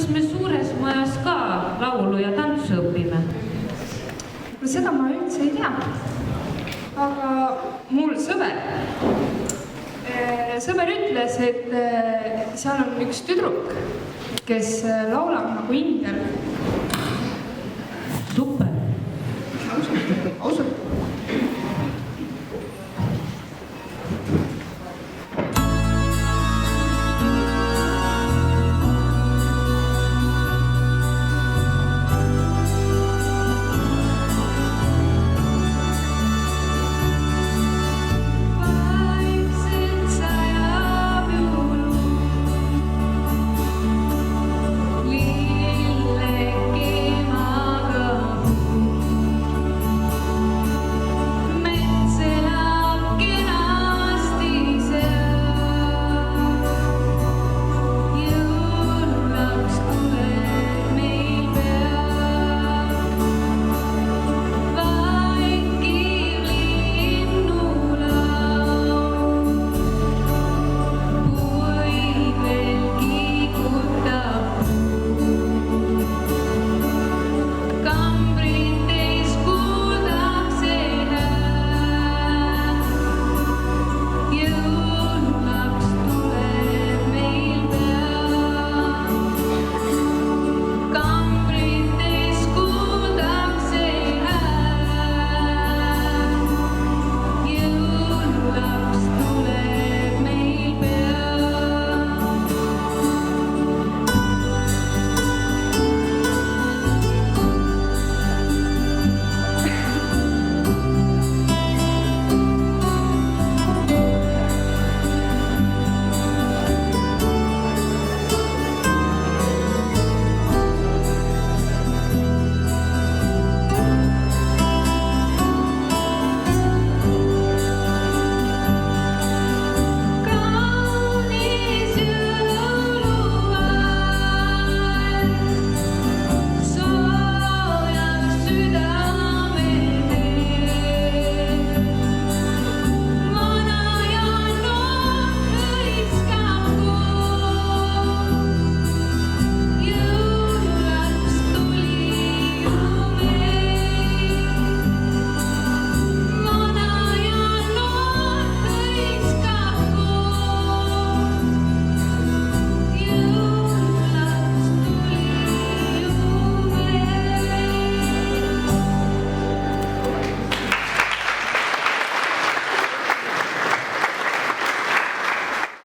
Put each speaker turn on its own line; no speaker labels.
kas me suures majas ka laulu ja tantsu õpime?
No seda ma üldse ei tea. Aga mul sõber ütles, et seal on üks tüdruk, kes laulab nagu ingel.
Super.
Ausalt.